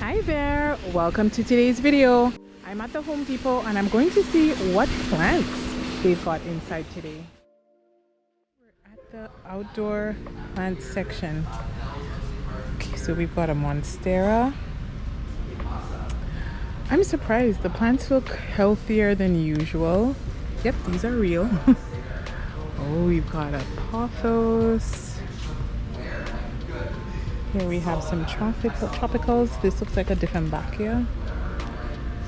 Hi there, welcome to today's video. I'm at the Home Depot and I'm going to see what plants they've got inside today. We're at the outdoor plant section. Okay, so we've got a Monstera. I'm surprised, the plants look healthier than usual. Yep, these are real. Oh, we've got a pothos. Here we have some tropicals. This looks like a Dieffenbachia.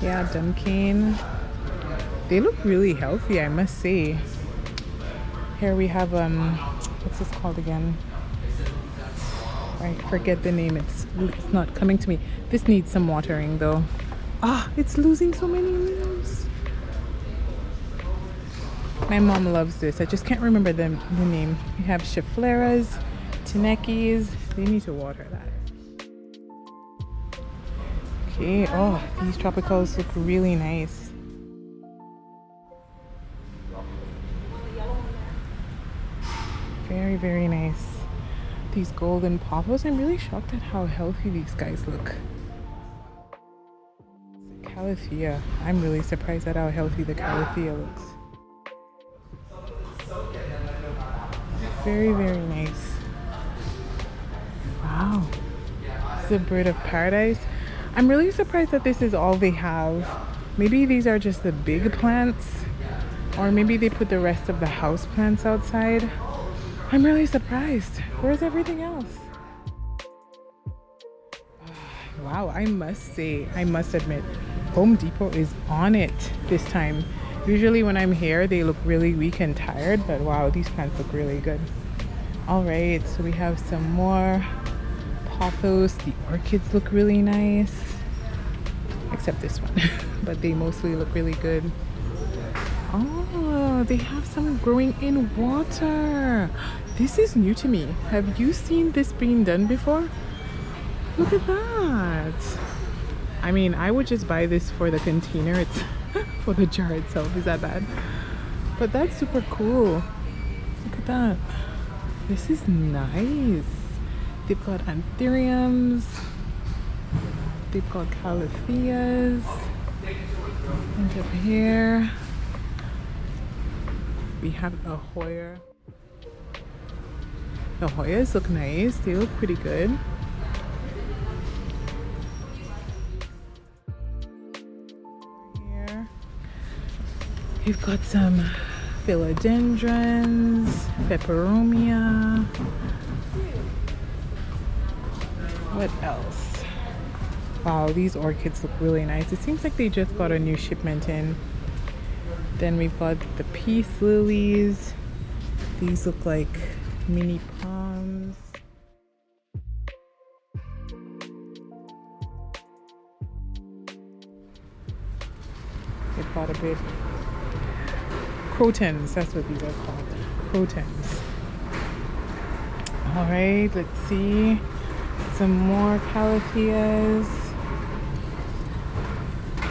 Yeah, Dumpkin. They look really healthy, I must say. Here we have what's this called again? I forget the name. It's not coming to me. This needs some watering though. Ah, it's losing so many leaves. My mom loves this. I just can't remember the name. We have Scheffleras, Tinekis. They need to water that. Okay, oh, these tropicals look really nice. Very, very nice. These golden pothos, I'm really shocked at how healthy these guys look. Calathea, I'm really surprised at how healthy the Calathea looks. Very, very nice. Wow, this is a bird of paradise. I'm really surprised that this is all they have. Maybe these are just the big plants, or maybe they put the rest of the house plants outside. I'm really surprised. Where's everything else? Wow, I must say, I must admit, Home Depot is on it this time. Usually when I'm here, they look really weak and tired, but wow, these plants look really good. All right, so we have some more pothos. The orchids look really nice, except this one, but they mostly look really good. Oh, they have some growing in water. This is new to me. Have you seen this being done before? Look at that. I mean, I would just buy this for the container. It's for the jar itself. Is that bad? But that's super cool. Look at that. This is nice. They've got Anthuriums. They've got Calatheas. And up here we have a Hoya. The Hoyas look nice. They look pretty good. Here we've got some Philodendrons, Peperomia. What else? Wow, these orchids look really nice. It seems like they just got a new shipment in. Then we've got the peace lilies. These look like mini palms. They've got a bit Crotons, that's what these are called. Crotons. All right, let's see. Some more Calatheas.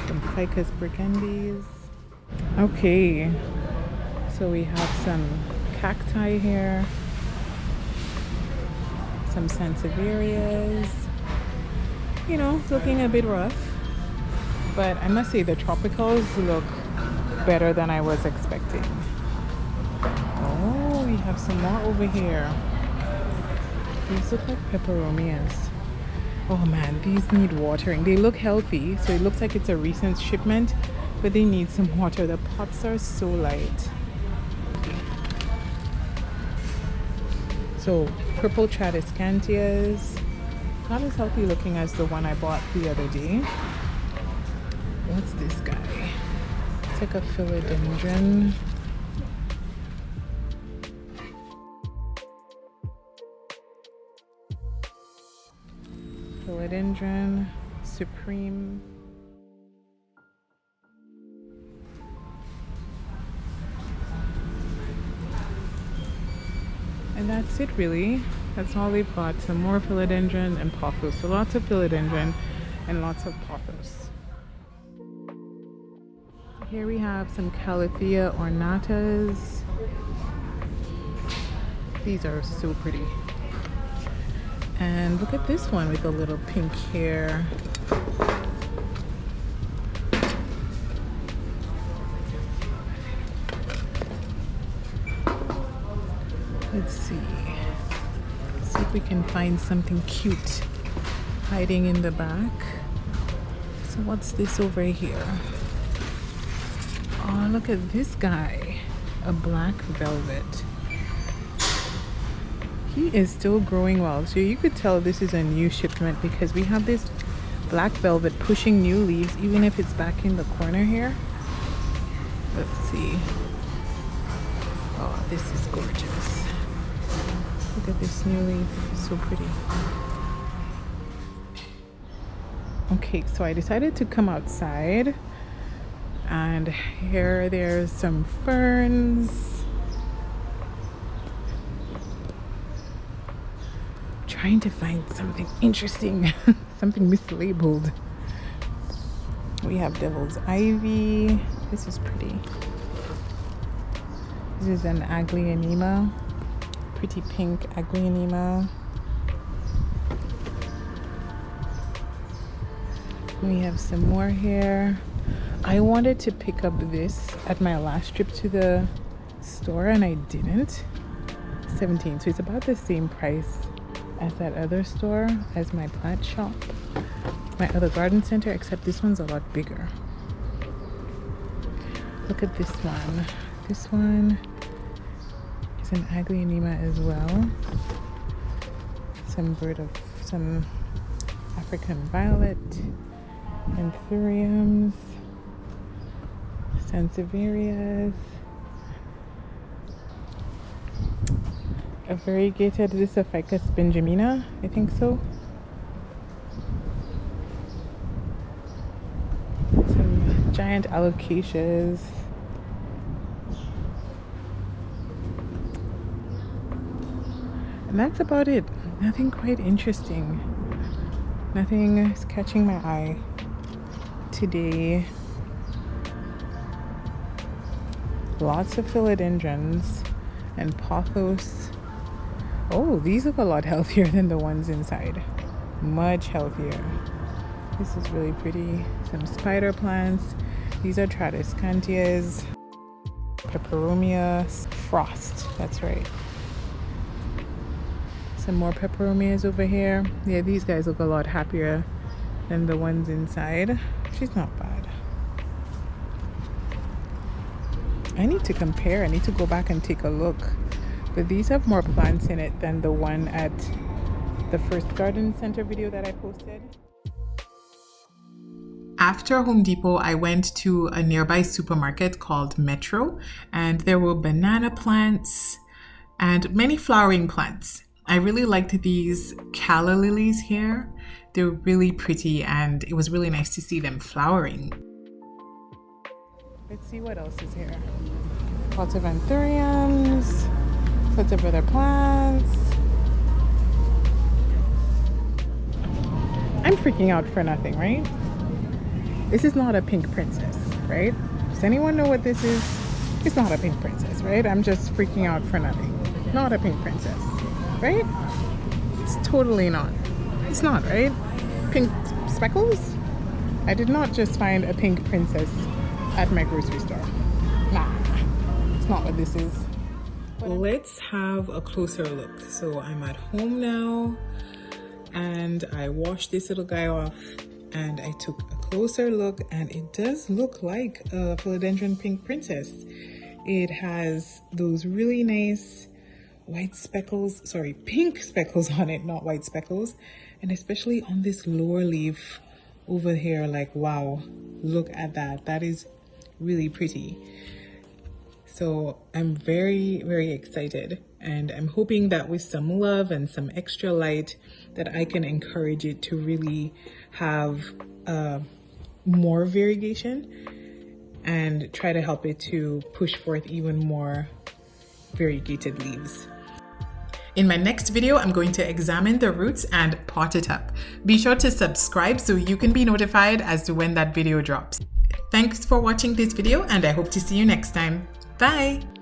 Some Ficus burgundies. Okay, so we have some cacti here. Some Sansevierias. You know, looking a bit rough. But I must say the tropicals look better than I was expecting. Oh, we have some more over here. These look like Peperomias. Oh man, these need watering. They look healthy, so it looks like it's a recent shipment, but they need some water. The pots are so light. So purple Tradescantias, not as healthy looking as the one I bought the other day. What's this guy? It's like a philodendron. Philodendron Supreme. And that's it really. That's all they've got. Some more philodendron and pothos. So lots of philodendron and lots of pothos. Here we have some Calathea ornatas. These are so pretty. And look at this one with a little pink hair. Let's see if we can find something cute hiding in the back. So what's this over here? Oh, look at this guy, a black velvet. He is still growing well, so you could tell this is a new shipment because we have this black velvet pushing new leaves, even if it's back in the corner here. Let's see. Oh, this is gorgeous. Look at this new leaf, so pretty. Okay, so I decided to come outside, and here there's some ferns. Trying to find something interesting, something mislabeled. We have devil's ivy. This is pretty. This is an Aglaonema. Pretty pink Aglaonema. We have some more here. I wanted to pick up this at my last trip to the store and I didn't. 17, so it's about the same price as that other store, as my plant shop, my other garden center, except this one's a lot bigger. Look at this one. This one is an Aglaonema as well. Some African violet, Anthuriums, Sansevierias, a variegated, this is a Ficus benjamina, I think so. Some giant Alocasias. And that's about it. Nothing quite interesting. Nothing is catching my eye today. Lots of philodendrons and pothos. Oh, these look a lot healthier than the ones inside. Much healthier. This is really pretty. Some spider plants. These are Tradescantias. Peperomia. Frost, that's right. Some more Peperomias over here. Yeah, these guys look a lot happier than the ones inside. She's not bad. I need to compare. I need to go back and take a look. But these have more plants in it than the one at the first garden center video that I posted. After Home Depot, I went to a nearby supermarket called Metro, and there were banana plants and many flowering plants. I really liked these Calla lilies here. They're really pretty and it was really nice to see them flowering. Let's see what else is here. Lots of Anthuriums, lots of other plants. I'm freaking out for nothing, right? This is not a pink princess, right? Does anyone know what this is? It's not a pink princess, right? I'm just freaking out for nothing. Not a pink princess, right? It's totally not. It's not, right? Pink speckles? I did not just find a pink princess at my grocery store. Nah, it's not what this is. Let's have a closer look. So I'm at home now and I washed this little guy off and I took a closer look and it does look like a philodendron pink princess. It has those really nice white speckles, sorry, pink speckles on it, not white speckles. And especially on this lower leaf over here, like, wow, look at that. That is really pretty. So I'm very, very excited. And I'm hoping that with some love and some extra light that I can encourage it to really have more variegation and try to help it to push forth even more variegated leaves. In my next video, I'm going to examine the roots and pot it up. Be sure to subscribe so you can be notified as to when that video drops. Thanks for watching this video and I hope to see you next time. Bye!